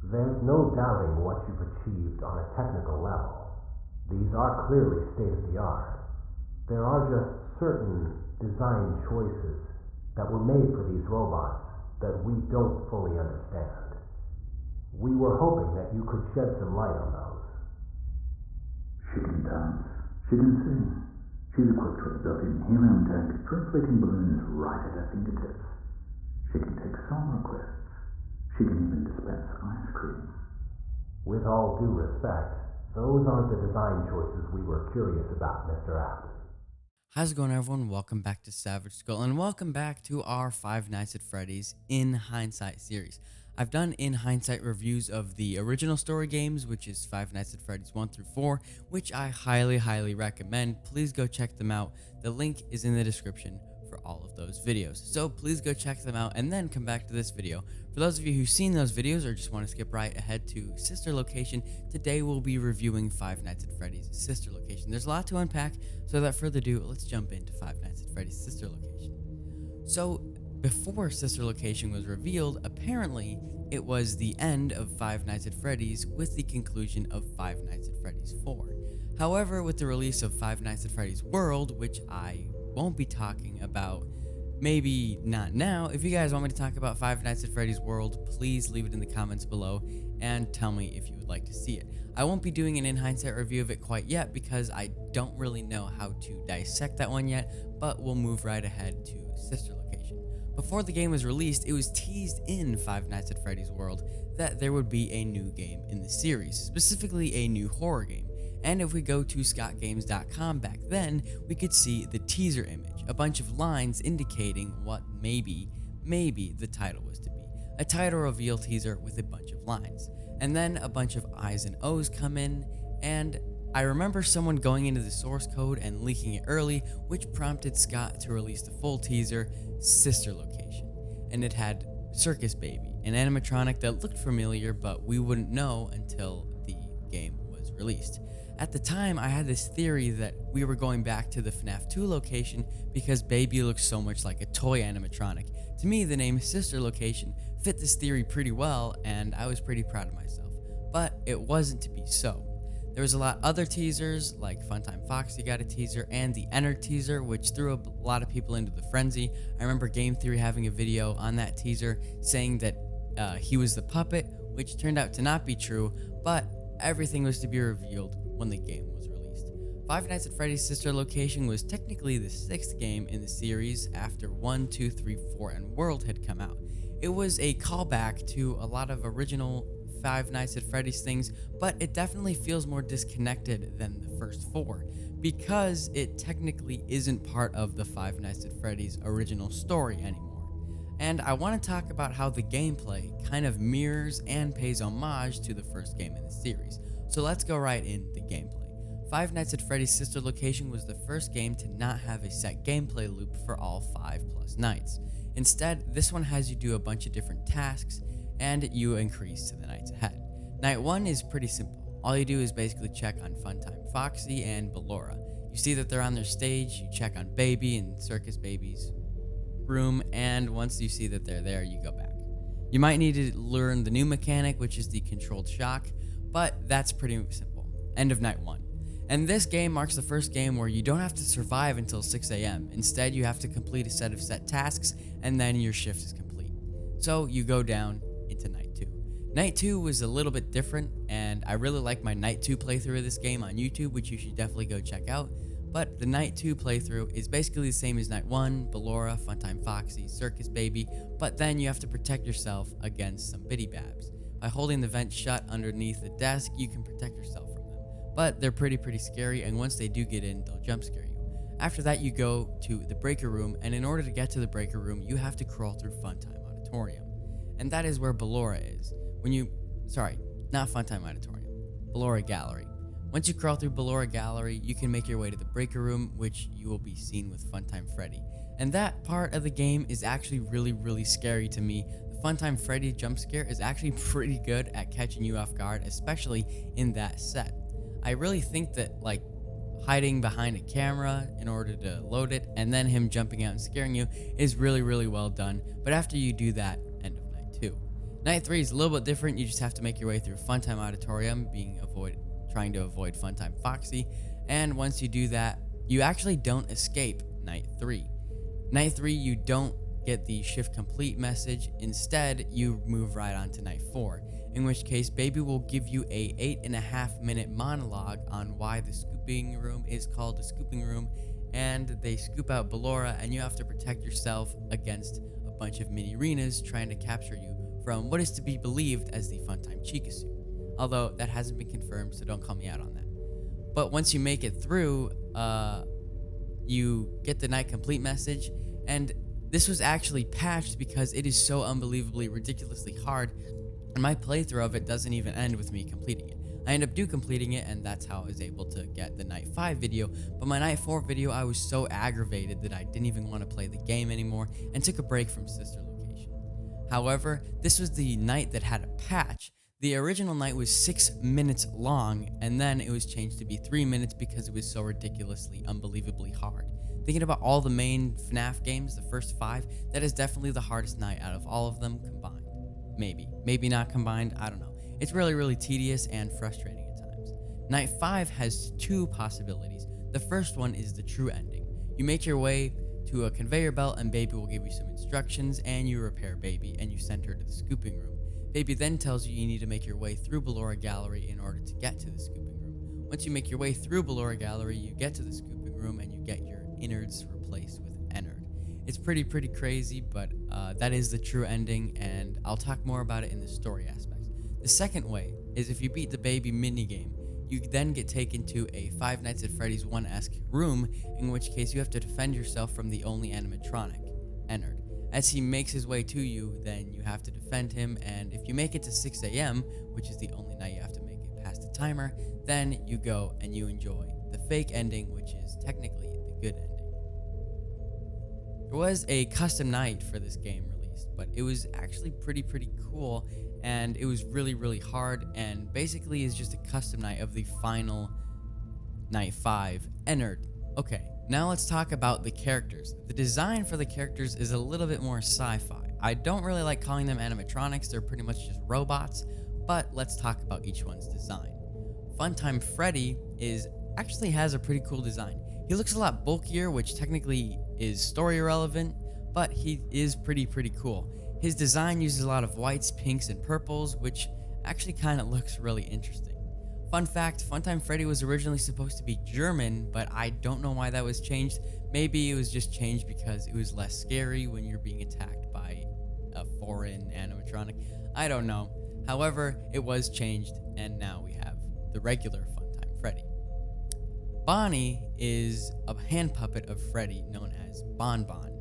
There's no doubting what you've achieved on a technical level. These are clearly state-of-the-art. There are just certain design choices that were made for these robots that we don't fully understand. We were hoping that you could shed some light on those. She can dance. She can sing. She's equipped with a built-in helium tank for inflating balloons right at her fingertips. She can take song requests. She can even dispense ice cream. With all due respect, those aren't the design choices we were curious about, Mr. Apt. How's it going, everyone? Welcome back to SavageSkull, and welcome back to our Five Nights at Freddy's in Hindsight series. I've done in Hindsight reviews of the original story games, which is Five Nights at Freddy's 1 through 4, which I highly recommend. Please go check them out. The link is in the description for all of those videos. So please go check them out and then come back to this video. For those of you who've seen those videos or just want to skip right ahead to Sister Location, today we'll be reviewing Five Nights at Freddy's Sister Location. There's a lot to unpack, so without further ado, let's jump into Five Nights at Freddy's Sister Location. So before Sister Location was revealed, apparently it was the end of Five Nights at Freddy's with the conclusion of Five Nights at Freddy's 4. However, with the release of Five Nights at Freddy's World, which I won't be talking about, maybe not now. If you guys want me to talk about Five Nights at Freddy's World, please leave it in the comments below and tell me if you would like to see it. I won't be doing an in hindsight review of it quite yet because I don't really know how to dissect that one yet, but we'll move right ahead to Sister Location. Before the game was released, it was teased in Five Nights at Freddy's World that there would be a new game in the series, specifically a new horror game. And if we go to scottgames.com back then, we could see the teaser image, a bunch of lines indicating what maybe the title was to be. A title reveal teaser with a bunch of lines. And then a bunch of I's and O's come in, and I remember someone going into the source code and leaking it early, which prompted Scott to release the full teaser, Sister Location. And it had Circus Baby, an animatronic that looked familiar, but we wouldn't know until the game was released. At the time, I had this theory that we were going back to the FNAF 2 location because Baby looks so much like a toy animatronic. To me, the name Sister Location fit this theory pretty well, and I was pretty proud of myself. But it wasn't to be so. There was a lot other teasers, like Funtime Foxy got a teaser, and the Enter teaser, which threw a lot of people into the frenzy. I remember Game Theory having a video on that teaser saying that he was the puppet, which turned out to not be true, but everything was to be revealed when the game was released. Five Nights at Freddy's Sister Location was technically the 6th game in the series after 1, 2, 3, 4, and World had come out. It was a callback to a lot of original Five Nights at Freddy's things, but it definitely feels more disconnected than the first 4 because it technically isn't part of the Five Nights at Freddy's original story anymore. And I want to talk about how the gameplay kind of mirrors and pays homage to the first game in the series. So let's go right in the gameplay. Five Nights at Freddy's Sister Location was the first game to not have a set gameplay loop for all 5+ nights. Instead, this one has you do a bunch of different tasks and you increase to the nights ahead. Night 1 is pretty simple. All you do is basically check on Funtime Foxy and Ballora. You see that they're on their stage, you check on Baby and Circus Baby's room, and once you see that they're there, you go back. You might need to learn the new mechanic, which is the controlled shock, but that's pretty simple. End of night 1. And this game marks the first game where you don't have to survive until 6 a.m. Instead, you have to complete a set of set tasks, and then your shift is complete. So you go down into night 2. Night 2 was a little bit different, and I really like my night 2 playthrough of this game on YouTube, which you should definitely go check out. But the night 2 playthrough is basically the same as night 1, Ballora, Funtime Foxy, Circus Baby, but then you have to protect yourself against some biddy babs. By holding the vent shut underneath the desk, you can protect yourself from them. But they're pretty scary, and once they do get in, they'll jump scare you. After that, you go to the breaker room, and in order to get to the breaker room, you have to crawl through Funtime Auditorium. And that is where Ballora is. Not Funtime Auditorium, Ballora Gallery. Once you crawl through Ballora Gallery, you can make your way to the breaker room, which you will be seen with Funtime Freddy. And that part of the game is actually really scary to me. The Funtime Freddy jump scare is actually pretty good at catching you off guard, especially in that set. I really think that hiding behind a camera in order to load it and then him jumping out and scaring you is really well done. But after you do that, end of night 2. Night 3 is a little bit different. You just have to make your way through Funtime Auditorium, trying to avoid Funtime Foxy, and once you do that, you actually don't escape Night 3. Night 3, you don't get the shift complete message. Instead, you move right on to Night 4, in which case Baby will give you a 8.5-minute monologue on why the scooping room is called the scooping room, and they scoop out Ballora, and you have to protect yourself against a bunch of mini-arenas trying to capture you from what is to be believed as the Funtime Chica suit. Although that hasn't been confirmed, so don't call me out on that. But once you make it through, you get the night complete message, and this was actually patched because it is so unbelievably ridiculously hard, and my playthrough of it doesn't even end with me completing it. I end up completing it, and that's how I was able to get the Night 5 video, but my Night 4 video, I was so aggravated that I didn't even want to play the game anymore and took a break from Sister Location. However, this was the night that had a patch. The original night was 6 minutes long, and then it was changed to be 3 minutes because it was so ridiculously, unbelievably hard. Thinking about all the main FNAF games, the first 5, that is definitely the hardest night out of all of them combined. Maybe not combined, I don't know. It's really, really tedious and frustrating at times. Night 5 has 2 possibilities. The first one is the true ending. You make your way to a conveyor belt, and Baby will give you some instructions, and you repair Baby, and you send her to the scooping room. Baby then tells you need to make your way through Ballora Gallery in order to get to the scooping room. Once you make your way through Ballora Gallery, you get to the scooping room and you get your innards replaced with Ennard. It's pretty crazy, but that is the true ending, and I'll talk more about it in the story aspects. The second way is if you beat the Baby minigame, you then get taken to a Five Nights at Freddy's 1-esque room, in which case you have to defend yourself from the only animatronic, Ennard. As he makes his way to you, then you have to defend him, and if you make it to 6 a.m., which is the only night you have to make it past the timer, then you go and you enjoy the fake ending, which is technically the good ending. There was a custom night for this game released, but it was actually pretty cool, and it was really hard, and basically is just a custom night of the final Night 5, Ennard. Okay. Now let's talk about the characters. The design for the characters is a little bit more sci-fi. I don't really like calling them animatronics, they're pretty much just robots, but let's talk about each one's design. Funtime Freddy actually has a pretty cool design. He looks a lot bulkier, which technically is story irrelevant, but he is pretty cool. His design uses a lot of whites, pinks, and purples, which actually kind of looks really interesting. Fun fact, Funtime Freddy was originally supposed to be German, but I don't know why that was changed. Maybe it was just changed because it was less scary when you're being attacked by a foreign animatronic. I don't know. However, it was changed, and now we have the regular Funtime Freddy. Bonnie is a hand puppet of Freddy known as Bonbon.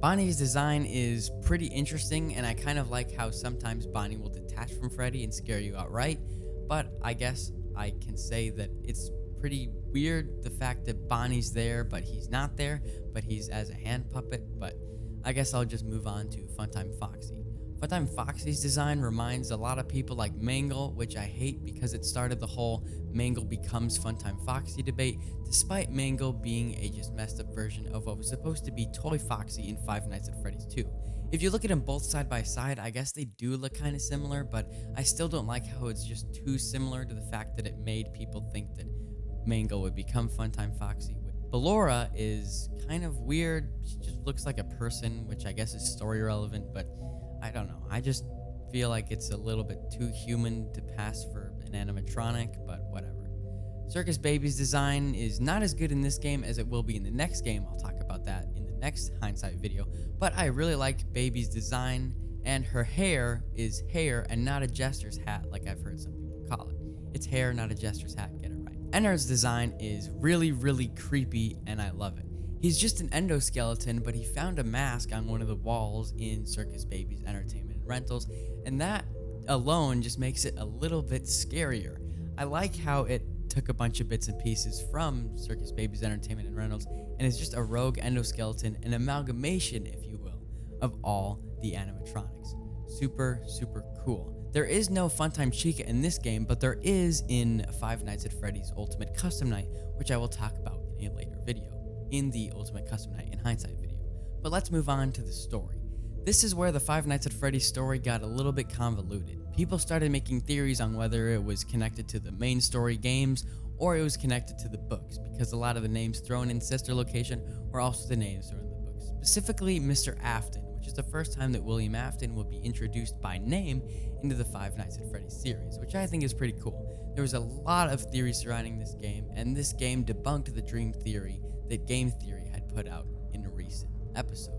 Bonnie's design is pretty interesting, and I kind of like how sometimes Bonnie will detach from Freddy and scare you outright. But I guess I can say that it's pretty weird, the fact that Bonnie's there, but he's not there, but he's as a hand puppet. But I guess I'll just move on to Funtime Foxy. Funtime Foxy's design reminds a lot of people like Mangle, which I hate because it started the whole Mangle becomes Funtime Foxy debate, despite Mangle being a just messed up version of what was supposed to be Toy Foxy in Five Nights at Freddy's 2. If you look at them both side by side, I guess they do look kind of similar, but I still don't like how it's just too similar to the fact that it made people think that Mangle would become Funtime Foxy. Ballora is kind of weird. She just looks like a person, which I guess is story relevant, but I don't know. I just feel like it's a little bit too human to pass for an animatronic, but whatever. Circus Baby's design is not as good in this game as it will be in the next game. I'll talk about that in the next Hindsight video, but I really like Baby's design, and her hair is hair and not a jester's hat like I've heard some people call it. It's hair, not a jester's hat, get it right. Ennard's design is really creepy, and I love it. He's just an endoskeleton, but he found a mask on one of the walls in Circus Baby's Entertainment and Rentals, and that alone just makes it a little bit scarier. I like how it took a bunch of bits and pieces from Circus Baby's Entertainment and Rentals, and it's just a rogue endoskeleton, an amalgamation, if you will, of all the animatronics. Super cool. There is no Funtime Chica in this game, but there is in Five Nights at Freddy's Ultimate Custom Night, which I will talk about in a later video, in the Ultimate Custom Night in Hindsight video. But let's move on to the story. This is where the Five Nights at Freddy's story got a little bit convoluted. People started making theories on whether it was connected to the main story games or it was connected to the books, because a lot of the names thrown in Sister Location were also the names thrown in the books. Specifically, Mr. Afton, which is the first time that William Afton will be introduced by name into the Five Nights at Freddy's series, which I think is pretty cool. There was a lot of theories surrounding this game, and this game debunked the dream theory that Game Theory had put out in a recent episode.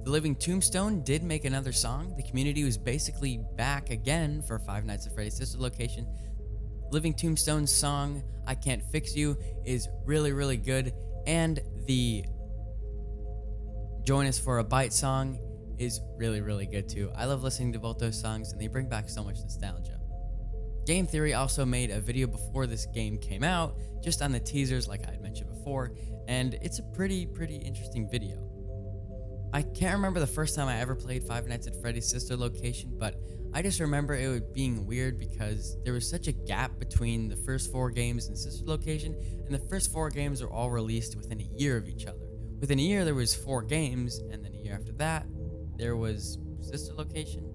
The Living Tombstone did make another song. The community was basically back again for Five Nights at Freddy's Sister Location. Living Tombstone's song, I Can't Fix You, is really, really good, and the Join Us for a Bite song is really, really good too. I love listening to both those songs, and they bring back so much nostalgia. Game Theory also made a video before this game came out, just on the teasers like I had mentioned before, and it's a pretty interesting video. I can't remember the first time I ever played Five Nights at Freddy's Sister Location, but I just remember it being weird because there was such a gap between the first 4 games in Sister Location, and the first 4 games were all released within a year of each other. Within a year there was 4 games, and then a year after that there was Sister Location.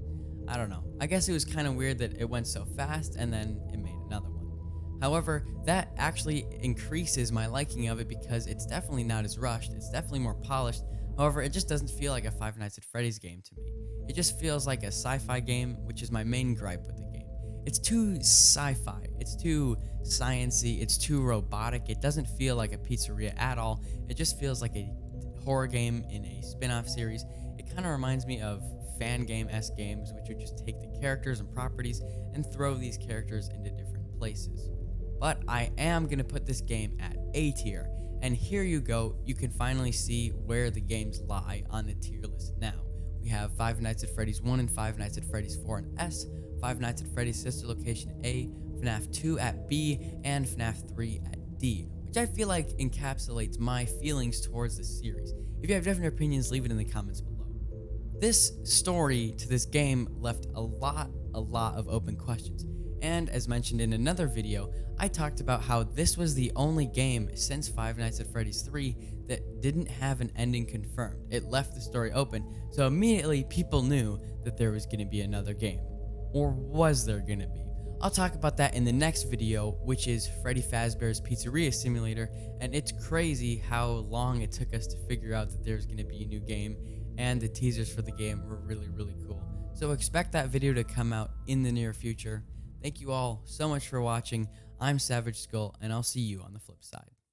I don't know. I guess it was kind of weird that it went so fast and then it made another one. However, that actually increases my liking of it because it's definitely not as rushed. It's definitely more polished. However, it just doesn't feel like a Five Nights at Freddy's game to me. It just feels like a sci-fi game, which is my main gripe with the game. It's too sci-fi, it's too science-y, it's too robotic. It doesn't feel like a pizzeria at all. It just feels like a horror game in a spin-off series. It kind of reminds me of fan game-esque games, which would just take the characters and properties and throw these characters into different places. But I am going to put this game at A tier. And here you go, you can finally see where the games lie on the tier list now. We have Five Nights at Freddy's 1 and Five Nights at Freddy's 4 and S, Five Nights at Freddy's Sister Location A, FNAF 2 at B, and FNAF 3 at D, which I feel like encapsulates my feelings towards this series. If you have different opinions, leave it in the comments below. This story to this game left a lot of open questions. And as mentioned in another video, I talked about how this was the only game since Five Nights at Freddy's 3 that didn't have an ending confirmed. It left the story open, so immediately people knew that there was going to be another game. Or was there going to be? I'll talk about that in the next video, which is Freddy Fazbear's Pizzeria Simulator, and it's crazy how long it took us to figure out that there's going to be a new game, and the teasers for the game were really cool. So expect that video to come out in the near future. Thank you all so much for watching. I'm SavageSkull, and I'll see you on the flip side.